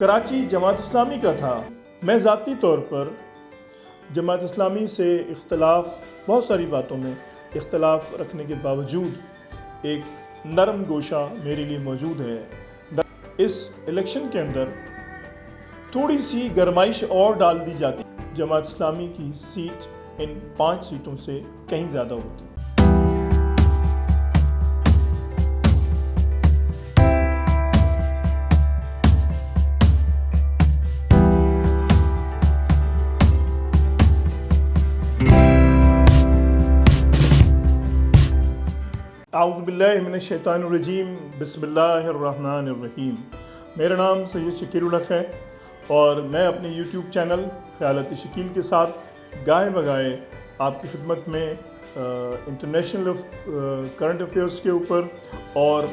کراچی جماعت اسلامی کا تھا۔ میں ذاتی طور پر جماعت اسلامی سے بہت ساری باتوں میں اختلاف رکھنے کے باوجود ایک نرم گوشہ میرے لیے موجود ہے۔ اس الیکشن کے اندر تھوڑی سی گرمائش اور ڈال دی جاتی، جماعت اسلامی کی سیٹ ان 5 سیٹوں سے کہیں زیادہ ہوتی۔ اعوذ باللہ من الشیطان الرجیم، بسم اللہ الرحمن الرحیم۔ میرا نام سید شکیل الحق ہے اور میں اپنے یوٹیوب چینل خیالات شکیل کے ساتھ گاہے بگاہے آپ کی خدمت میں انٹرنیشنل کرنٹ افیئرس کے اوپر اور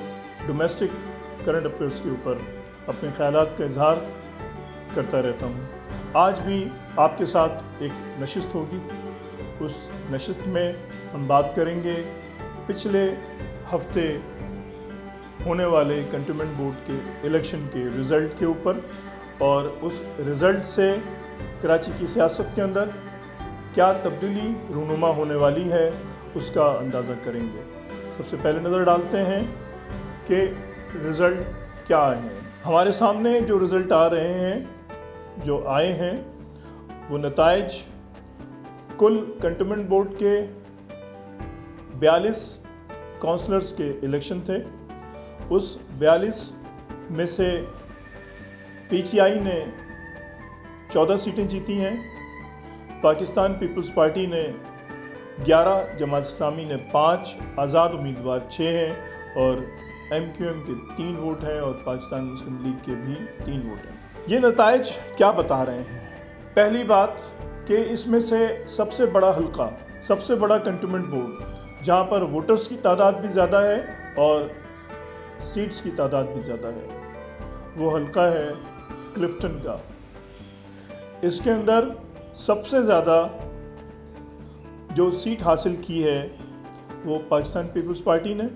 ڈومیسٹک کرنٹ افیئرس کے اوپر اپنے خیالات کا اظہار کرتا رہتا ہوں۔ آج بھی آپ کے ساتھ ایک نشست ہوگی۔ اس نشست میں ہم بات کریں گے پچھلے ہفتے ہونے والے کنٹونمنٹ بورڈ کے الیکشن کے رزلٹ کے اوپر، اور اس رزلٹ سے کراچی کی سیاست کے اندر کیا تبدیلی رونما ہونے والی ہے اس کا اندازہ کریں گے۔ سب سے پہلے نظر ڈالتے ہیں کہ رزلٹ کیا آئے ہیں۔ ہمارے سامنے جو رزلٹ آ رہے ہیں، جو آئے ہیں، وہ نتائج کل کنٹونمنٹ بورڈ کے 42 کونسلرز کے الیکشن تھے۔ اس 42 میں سے پی ٹی آئی نے 14 سیٹیں جیتی ہیں، پاکستان پیپلز پارٹی نے 11، جماعت اسلامی نے 5، آزاد امیدوار 6 ہیں، اور ایم کیو ایم کے 3 ووٹ ہیں، اور پاکستان مسلم لیگ کے بھی 3 ووٹ ہیں۔ یہ نتائج کیا بتا رہے ہیں؟ پہلی بات کہ اس میں سے سب سے بڑا حلقہ، سب سے بڑا کنٹونمنٹ بورڈ جہاں پر ووٹرز کی تعداد بھی زیادہ ہے اور سیٹس کی تعداد بھی زیادہ ہے، وہ حلقہ ہے کلفٹن کا۔ اس کے اندر سب سے زیادہ جو سیٹ حاصل کی ہے وہ پاکستان پیپلز پارٹی نے،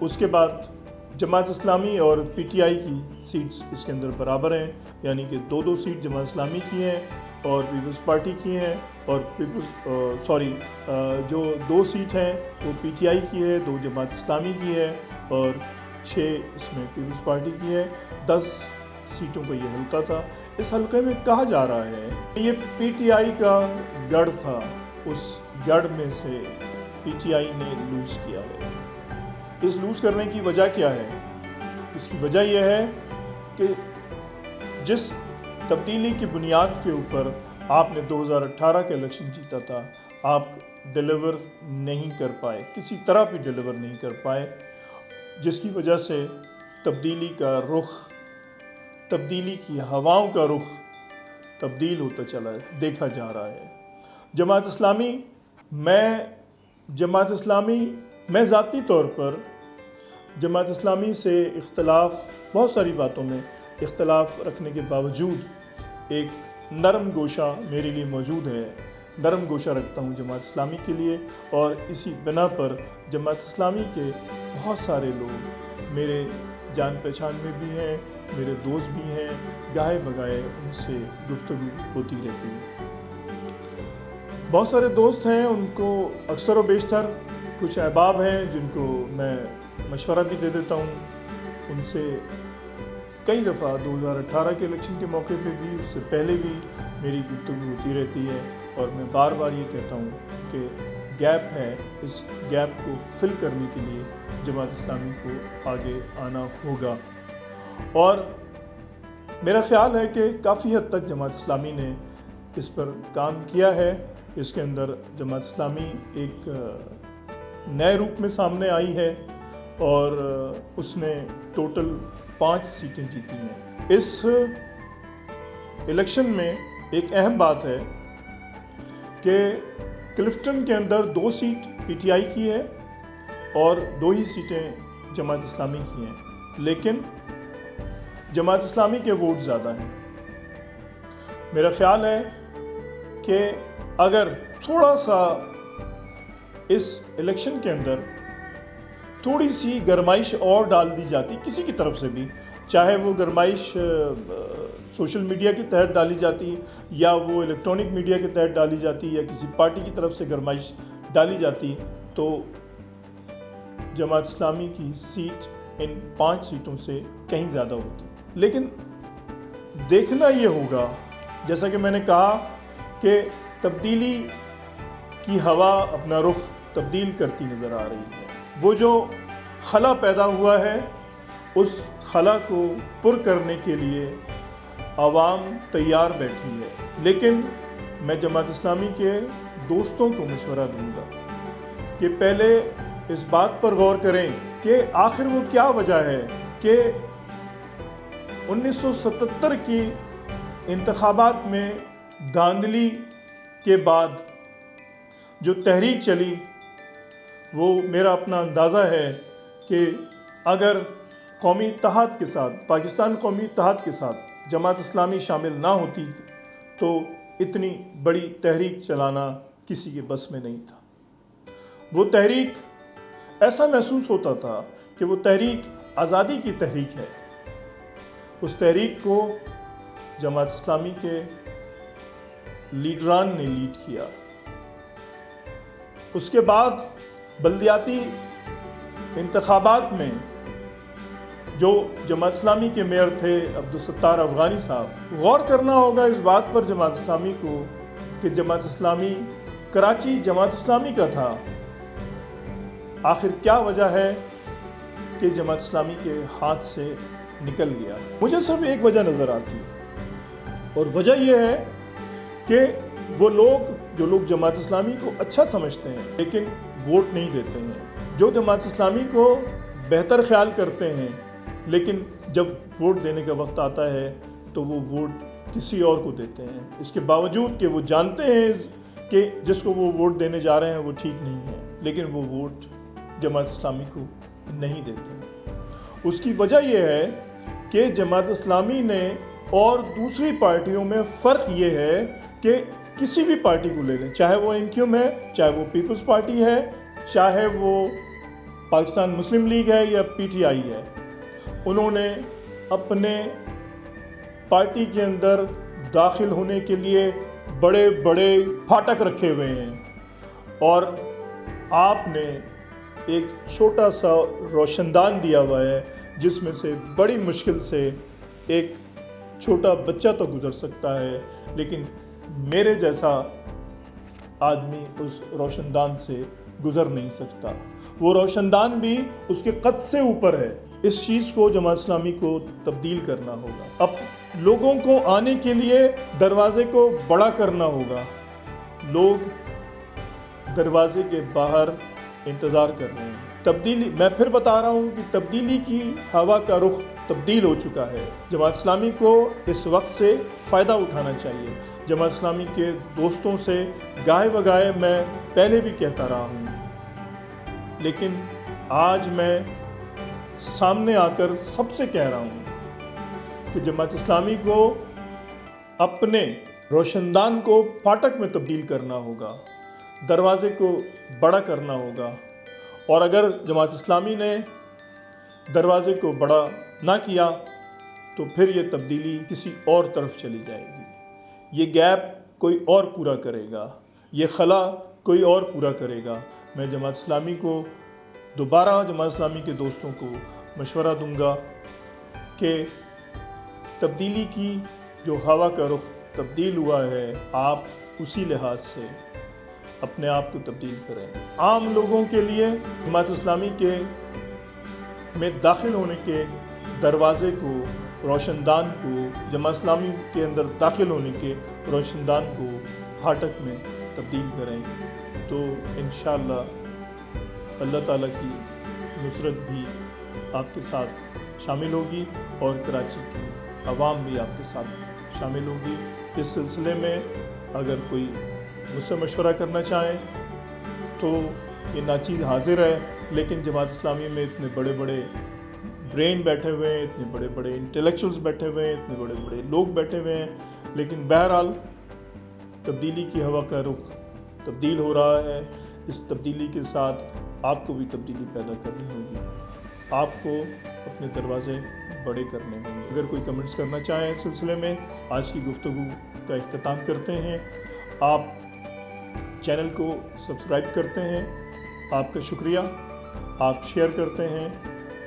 اس کے بعد جماعت اسلامی اور پی ٹی آئی کی سیٹس اس کے اندر برابر ہیں، یعنی کہ 2 سیٹ جماعت اسلامی کی ہیں اور پیپلز پارٹی کی ہیں، اور جو 2 سیٹ ہیں وہ پی ٹی آئی کی ہے، 2 جماعت اسلامی کی ہے، اور 6 اس میں پیپلز پارٹی کی ہے۔ 10 سیٹوں کا یہ حلقہ تھا۔ اس حلقے میں کہا جا رہا ہے کہ یہ پی ٹی آئی کا گڑھ تھا، اس گڑھ میں سے پی ٹی آئی نے لوز کیا ہے۔ اس لوز کرنے کی وجہ کیا ہے؟ اس کی وجہ یہ ہے کہ جس تبدیلی کی بنیاد کے اوپر آپ نے 2018 کا الیکشن جیتا تھا، آپ ڈیلیور نہیں کر پائے، کسی طرح بھی ڈیلیور نہیں کر پائے، جس کی وجہ سے تبدیلی کا رخ، تبدیلی کی ہواؤں کا رخ تبدیل ہوتا چلا دیکھا جا رہا ہے۔ جماعت اسلامی میں ذاتی طور پر جماعت اسلامی سے بہت ساری باتوں میں اختلاف رکھنے کے باوجود ایک نرم گوشہ میرے لیے موجود ہے۔ نرم گوشہ رکھتا ہوں جماعت اسلامی کے لیے، اور اسی بنا پر جماعت اسلامی کے بہت سارے لوگ میرے جان پہچان میں بھی ہیں، میرے دوست بھی ہیں، گاہے بگاہے ان سے گفتگو ہوتی رہتی ہے۔ بہت سارے دوست ہیں، ان کو اکثر و بیشتر کچھ احباب ہیں جن کو میں مشورہ بھی دے دیتا ہوں۔ ان سے کئی دفعہ 2018 کے الیکشن کے موقع پہ بھی، اس سے پہلے بھی میری گفتگو ہوتی رہتی ہے، اور میں بار بار یہ کہتا ہوں کہ گیپ ہے، اس گیپ کو فل کرنے کے لیے جماعت اسلامی کو آگے آنا ہوگا۔ اور میرا خیال ہے کہ کافی حد تک جماعت اسلامی نے اس پر کام کیا ہے۔ اس کے اندر جماعت اسلامی ایک نئے روپ میں سامنے آئی ہے، اور اس نے ٹوٹل 5 سیٹیں جیتی ہیں۔ اس الیکشن میں ایک اہم بات ہے کہ کلفٹن کے اندر 2 سیٹ پی ٹی آئی کی ہے اور 2 ہی سیٹیں جماعت اسلامی کی ہیں، لیکن جماعت اسلامی کے ووٹ زیادہ ہیں۔ میرا خیال ہے کہ اگر تھوڑا سا اس الیکشن کے اندر تھوڑی سی گرمائش اور ڈال دی جاتی کسی کی طرف سے بھی، چاہے وہ گرمائش سوشل میڈیا کے تحت ڈالی جاتی یا وہ الیکٹرانک میڈیا کے تحت ڈالی جاتی یا کسی پارٹی کی طرف سے گرمائش ڈالی جاتی تو جماعت اسلامی کی سیٹ ان 5 سیٹوں سے کہیں زیادہ ہوتی. لیکن دیکھنا یہ ہوگا، جیسا کہ میں نے کہا کہ تبدیلی کی ہوا اپنا رخ تبدیل کرتی نظر آ رہی ہے. وہ جو خلا پیدا ہوا ہے اس خلا کو پر کرنے کے لیے عوام تیار بیٹھی ہے. لیکن میں جماعت اسلامی کے دوستوں کو مشورہ دوں گا کہ پہلے اس بات پر غور کریں کہ آخر وہ کیا وجہ ہے کہ 1977 کی انتخابات میں دھاندلی کے بعد جو تحریک چلی، وہ میرا اپنا اندازہ ہے کہ اگر قومی اتحاد کے ساتھ، پاکستان قومی اتحاد کے ساتھ جماعت اسلامی شامل نہ ہوتی تو اتنی بڑی تحریک چلانا کسی کے بس میں نہیں تھا. وہ تحریک ایسا محسوس ہوتا تھا کہ وہ تحریک آزادی کی تحریک ہے. اس تحریک کو جماعت اسلامی کے لیڈران نے لیڈ کیا. اس کے بعد بلدیاتی انتخابات میں جو جماعت اسلامی کے میئر تھے عبدالستار افغانی صاحب، غور کرنا ہوگا اس بات پر جماعت اسلامی کو کہ جماعت اسلامی کراچی جماعت اسلامی کا تھا. آخر کیا وجہ ہے کہ جماعت اسلامی کے ہاتھ سے نکل گیا؟ مجھے صرف ایک وجہ نظر آتی ہے، اور وجہ یہ ہے کہ وہ لوگ جماعت اسلامی کو اچھا سمجھتے ہیں لیکن ووٹ نہیں دیتے ہیں، جو جماعت اسلامی کو بہتر خیال کرتے ہیں لیکن جب ووٹ دینے کا وقت آتا ہے تو وہ ووٹ کسی اور کو دیتے ہیں، اس کے باوجود کہ وہ جانتے ہیں کہ جس کو وہ ووٹ دینے جا رہے ہیں وہ ٹھیک نہیں ہے، لیکن وہ ووٹ جماعت اسلامی کو نہیں دیتے ہیں. اس کی وجہ یہ ہے کہ جماعت اسلامی نے اور دوسری پارٹیوں میں فرق یہ ہے کہ کسی بھی پارٹی کو لے لیں، چاہے وہ انکیوم ہے، چاہے وہ پیپلز پارٹی ہے، چاہے وہ پاکستان مسلم لیگ ہے یا پی ٹی آئی ہے، انہوں نے اپنے پارٹی کے اندر داخل ہونے کے لیے بڑے بڑے پھاٹک رکھے ہوئے ہیں. اور آپ نے ایک چھوٹا سا روشن دان دیا ہوا ہے جس میں سے بڑی مشکل سے ایک چھوٹا بچہ تو گزر سکتا ہے، لیکن میرے جیسا آدمی اس روشن دان سے گزر نہیں سکتا. وہ روشن دان بھی اس کے قد سے اوپر ہے. اس چیز کو جماعت اسلامی کو تبدیل کرنا ہوگا. اب لوگوں کو آنے کے لیے دروازے کو بڑا کرنا ہوگا. لوگ دروازے کے باہر انتظار کر رہے ہیں. تبدیلی، میں پھر بتا رہا ہوں کہ تبدیلی کی ہوا کا رخ تبدیل ہو چکا ہے. جماعت اسلامی کو اس وقت سے فائدہ اٹھانا چاہیے. جماعت اسلامی کے دوستوں سے گاہے بگاہے میں پہلے بھی کہتا رہا ہوں، لیکن آج میں سامنے آ کر سب سے کہہ رہا ہوں کہ جماعت اسلامی کو اپنے روشن دان کو پھاٹک میں تبدیل کرنا ہوگا، دروازے کو بڑا کرنا ہوگا. اور اگر جماعت اسلامی نے دروازے کو بڑا نہ کیا تو پھر یہ تبدیلی کسی اور طرف چلی جائے گی. یہ گیپ کوئی اور پورا کرے گا، یہ خلا کوئی اور پورا کرے گا. میں جماعت اسلامی کو دوبارہ جماعت اسلامی کے دوستوں کو مشورہ دوں گا کہ تبدیلی کی جو ہوا کا رخ تبدیل ہوا ہے، آپ اسی لحاظ سے اپنے آپ کو تبدیل کریں. عام لوگوں کے لیے جماعت اسلامی کے میں داخل ہونے کے دروازے کو، روشن دان کو، جماعت اسلامی کے اندر داخل ہونے کے روشن دان کو پھاٹک میں تبدیل کریں تو انشاءاللہ اللہ تعالیٰ کی نصرت بھی آپ کے ساتھ شامل ہوگی اور کراچی کی عوام بھی آپ کے ساتھ شامل ہوگی. اس سلسلے میں اگر کوئی مجھ سے مشورہ کرنا چاہیں تو یہ ناچیز حاضر ہے، لیکن جماعت اسلامی میں اتنے بڑے بڑے برین بیٹھے ہوئے ہیں، اتنے بڑے بڑے انٹلیکچوئلز بیٹھے ہوئے ہیں، اتنے بڑے بڑے لوگ بیٹھے ہوئے ہیں، لیکن بہرحال تبدیلی کی ہوا کا رخ تبدیل ہو رہا ہے. اس تبدیلی کے ساتھ آپ کو بھی تبدیلی پیدا کرنی ہوگی. آپ کو اپنے دروازے بڑے کرنے ہوں گے۔ اگر کوئی کمنٹس کرنا چاہیں اس سلسلے میں، آج کی گفتگو کا اختتام کرتے ہیں۔ آپ چینل کو سبسکرائب کرتے ہیں، آپ کا شکریہ۔ آپ شیئر کرتے ہیں،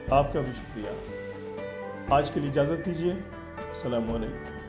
آپ کا بھی شکریہ۔ آج کے لیے اجازت دیجیے۔ السلام علیکم۔